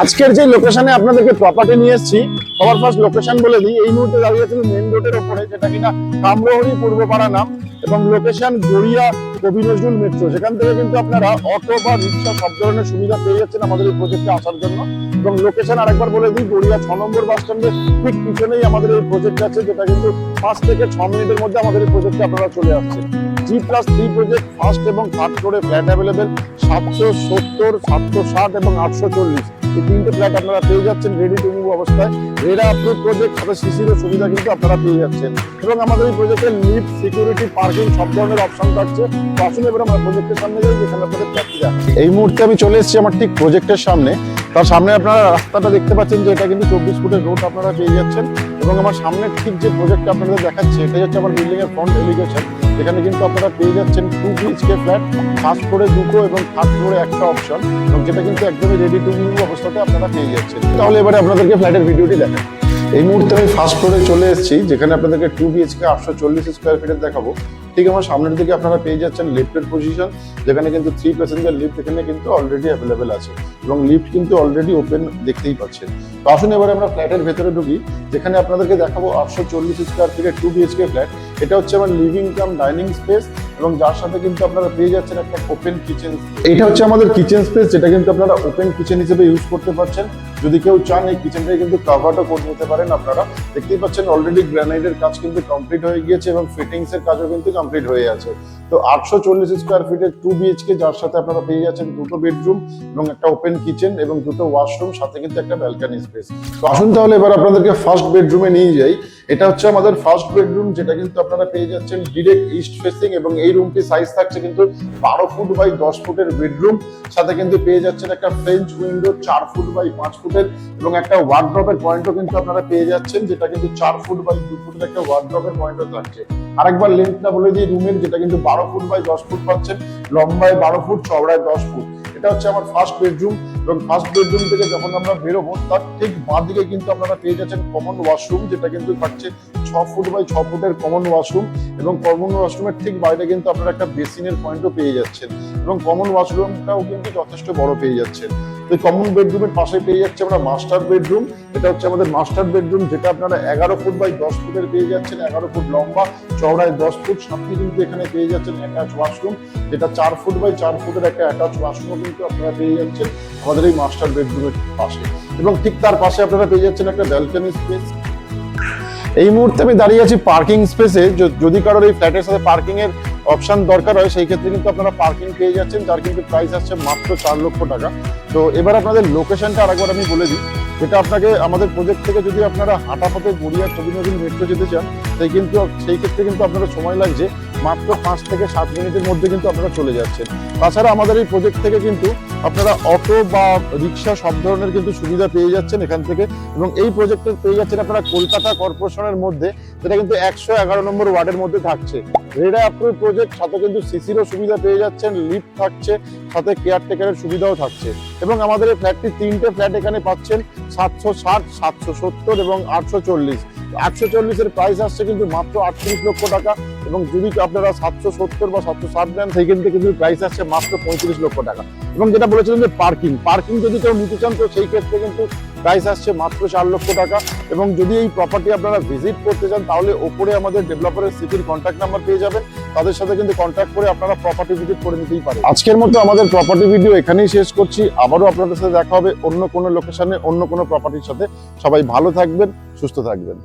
আজকের যে লোকেশনে আপনাদেরকে প্রপার্টি নিয়ে এসেছি, সবার ফার্স্ট লোকেশন বলে দিই। এই মুহূর্তে দাঁড়িয়ে আছি মেন রোডের ওপরে, যেটা কিনা কামরহরি পূর্বপাড়া নাম, এবং লোকেশন গড়িয়া কবি নজরুল মেট্রো। সেখান থেকে কিন্তু আপনারা অটো বা রিক্সা সব ধরনের সুবিধা পেয়ে যাচ্ছেন আমাদের এই প্রজেক্টে আসার জন্য। এবং লোকেশন আরেকবার বলে দিই, গড়িয়া 6 নম্বর বাস স্ট্যান্ডের ঠিক পিছনেই আমাদের এই প্রজেক্ট আছে, যেটা কিন্তু 5 থেকে 6 মিনিটের মধ্যে আমাদের এই প্রজেক্টে আপনারা চলে আসছেন। G+3 প্রজেক্ট, ফার্স্ট এবং থার্ড ফ্লোরে ফ্ল্যাট অ্যাভেলেবেল 770, 760 এবং 840। এই তিনটে ফ্ল্যাট আপনারা পেয়ে যাচ্ছেন রেডি টু মুভ অবস্থায়। রেডা অ্যাপ্রুভ প্রজেক্ট, সাথে সিসিরও সুবিধা কিন্তু আপনারা পেয়ে যাচ্ছেন। এবং আমাদের এই প্রজেক্টের লিফট, সিকিউরিটি, পার্কিং সব ধরনের অপশন থাকছে। তো আসুন এবার আমরা প্রজেক্টের সামনে যাই, যেখানে আপনাদের ফ্ল্যাটটি যাচ্ছে। এই মুহূর্তে আমি চলে এসেছি আমার ঠিক প্রজেক্টের সামনে। তার সামনে আপনারা রাস্তাটা দেখতে পাচ্ছেন যে এটা কিন্তু 24 ফুটের রোড আপনারা পেয়ে যাচ্ছেন। এবং আমার সামনের ঠিক যে প্রজেক্টটা আপনাদের দেখাচ্ছে, এটা হচ্ছে আমার বিল্ডিং এর ফ্রন্ট এলিভেশন। এখানে কিন্তু আপনারা পেয়ে যাচ্ছেন 2 BHK ফ্ল্যাট, ফার্স্ট ফ্লোরে 2 এবং থার্ড ফ্লোরে একটা অপশন, এবং যেটা কিন্তু একদমই রেডি টু মুভ অবস্থাতে আপনারা পেয়ে যাচ্ছেন। তাহলে এবারে আপনাদেরকে ফ্ল্যাটের ভিডিওটি দেখান। এই মুহূর্তে আমি ফার্স্ট ফ্লোরে চলে এসেছি, যেখানে আপনাদেরকে 2 BHK 840 স্কোয়ার ফিটের দেখাবো। ঠিক আমার সামনের দিকে আপনারা পেয়ে যাচ্ছেন লিফটের পজিশন, যেখানে কিন্তু 3 প্যাসেঞ্জার লিফট এখানে কিন্তু অলরেডি অ্যাভেলেবেল আছে, এবং লিফট কিন্তু অলরেডি ওপেন দেখতেই পাচ্ছেন। তো আসুন এবারে আমরা ফ্ল্যাটের ভেতরে ঢুকি, যেখানে আপনাদেরকে দেখাবো 840 স্কোয়ার ফিটের 2 BHK ফ্ল্যাট। এটা হচ্ছে আমার লিভিং কাম ডাইনিং স্পেস, এবং যার সাথে কিন্তু আপনারা পেয়ে যাচ্ছেন একটা ওপেন কিচেন। এটা হচ্ছে আমাদের কিচেন স্পেস, যেটা কিন্তু আপনারা ওপেন কিচেন হিসেবে ইউজ করতে পারছেন। যদি কেউ চান এই কিচেনটাকে কিন্তু কাভারও করে নিতে পারেন। আপনারা দেখতেই পাচ্ছেন অলরেডি গ্রানাইটের কাজ কিন্তু কমপ্লিট হয়ে গিয়েছে, এবং ফিটিংস এর কাজও কিন্তু কমপ্লিট হয়ে আছে। তো 840 স্কোয়ার ফিটের 2 BHK, যার সাথে আপনারা পেয়ে যাচ্ছেন 2টো বেডরুম এবং একটা ওপেন কিচেন এবং 2টো ওয়াশরুম, সাথে কিন্তু একটা ব্যালকনি স্পেস। তো আসুন তাহলে এবার আপনাদেরকে ফার্স্ট বেডরুমে নিয়ে যাই। এটা হচ্ছে আমাদের ফার্স্ট বেডরুম, যেটা কিন্তু আপনারা পেয়ে যাচ্ছেন ডিরেক্ট ইস্ট ফেসিং, এবং এই রুমটি সাইজ থাকছে কিন্তু 12 ফুট বাই 10 ফুটের বেডরুম। সাথে কিন্তু পেয়ে যাচ্ছেন একটা ফ্রেঞ্চ উইন্ডো 4 ফুট বাই 5 ফুটের, এবং একটা ওয়ার্ড্রপের পয়েন্টও কিন্তু আপনারা পেয়ে যাচ্ছেন, যেটা কিন্তু 4 ফুট বাই 2 ফুটের একটা ওয়ার্ড্রপের পয়েন্টও থাকছে। আরেকবার লেন্থটা বলে দিই রুমের, যেটা কিন্তু 12 ফুট বাই 10 ফুট পাচ্ছেন, লম্বায় 12 ফুট, চওড়ায় 10 ফুট। এটা হচ্ছে আমার ফার্স্ট বেডরুম, এবং ফার্স্ট বেডরুম থেকে যখন আমরা বেরোবো, তার ঠিক বাঁ দিকে কিন্তু আপনারা পেয়ে যাচ্ছেন কমন ওয়াশরুম, যেটা কিন্তু থাকছে 6 ফুট বাই 6 ফুটের কমন ওয়াশরুম, এবং কমন ওয়াশরুমের ঠিক বাইরে কিন্তু আপনারা একটা বেসিনের পয়েন্টও পেয়ে যাচ্ছেন, এবং কমন ওয়াশরুমটাও কিন্তু যথেষ্ট বড় পেয়ে যাচ্ছেন। তো কমন বেডরুমের পাশে পেয়ে যাচ্ছে আমরা মাস্টার বেডরুম। এটা হচ্ছে আমাদের মাস্টার বেডরুম, যেটা আপনারা 11 ফুট বাই 10 ফুটের পেয়ে যাচ্ছেন, 11 ফুট লম্বা, চওড়ায় 10 ফুট। সাথে কিন্তু এখানে পেয়ে যাচ্ছেন অ্যাটাচ ওয়াশরুম, যেটা 4 ফুট বাই 4 ফুটের একটা অ্যাটাচ ওয়াশরুম কিন্তু আপনারা পেয়ে যাচ্ছেন আমাদের এই মাস্টার বেডরুমের পাশে, এবং ঠিক তার পাশে আপনারা পেয়ে যাচ্ছেন একটা ব্যালকনি স্পেস। এই মুহূর্তে আমি দাঁড়িয়ে আছি পার্কিং স্পেসে। যদি কারোর এই ফ্ল্যাটের সাথে পার্কিং এর অপশন দরকার হয়, সেই ক্ষেত্রে কিন্তু আপনারা পার্কিং পেয়ে যাচ্ছেন, যার কিন্তু প্রাইস আসছে মাত্র 4 লক্ষ টাকা। তো এবার আপনাদের লোকেশনটা আরেকবার আমি বলে দিই, যেটা আপনাকে আমাদের প্রজেক্ট থেকে যদি আপনারা হাঁটা পথে গড়িয়া কবি নজরুল মেট্রো যেতে চান, সেই ক্ষেত্রে কিন্তু আপনাদের সময় লাগছে মাত্র 5 থেকে 7 মিনিটের মধ্যে কিন্তু আপনারা চলে যাচ্ছেন। তাছাড়া আমাদের এই প্রজেক্ট থেকে কিন্তু আপনারা অটো বা রিক্সা সব ধরনের কিন্তু সুবিধা পেয়ে যাচ্ছেন এখান থেকে, এবং এই প্রজেক্টে পেয়ে যাচ্ছেন আপনারা কলকাতা কর্পোরেশনের মধ্যে, যেটা কিন্তু 111 নম্বর ওয়ার্ডের মধ্যে থাকছে। রেডা অ্যাপ্রুভ প্রজেক্ট, সাথে কিন্তু সিসিরও সুবিধা পেয়ে যাচ্ছেন, লিফট থাকছে, সাথে কেয়ারটেকারের সুবিধাও থাকছে। এবং আমাদের এই ফ্ল্যাটটি 3টে ফ্ল্যাট এখানে পাচ্ছেন 760, 770 এবং 840। 840 এর প্রাইস আসছে কিন্তু মাত্র 38 লক্ষ টাকা, এবং যদি আপনারা 770 বা 760 নেন, সেই ক্ষেত্রে কিন্তু প্রাইস আসছে মাত্র 35 লক্ষ টাকা। এবং যেটা বলেছিলেন যে পার্কিং যদি কেউ নিতে চান, তো সেই ক্ষেত্রে কিন্তু প্রাইস আসছে মাত্র 4 লক্ষ টাকা। এবং যদি এই প্রপার্টি আপনারা ভিজিট করতে চান, তাহলে ওপরে আমাদের ডেভেলপারের সিটির কন্ট্যাক্ট নাম্বার পেয়ে যাবেন, তাদের সাথে কিন্তু কন্ট্যাক্ট করে আপনারা প্রপার্টি ভিজিট করে নিতেই পারেন। আজকের মতো আমাদের প্রপার্টি ভিডিও এখানেই শেষ করছি। আবারও আপনাদের সাথে দেখা হবে অন্য কোনো লোকেশনে, অন্য কোনো প্রপার্টির সাথে। সবাই ভালো থাকবেন, সুস্থ থাকবেন।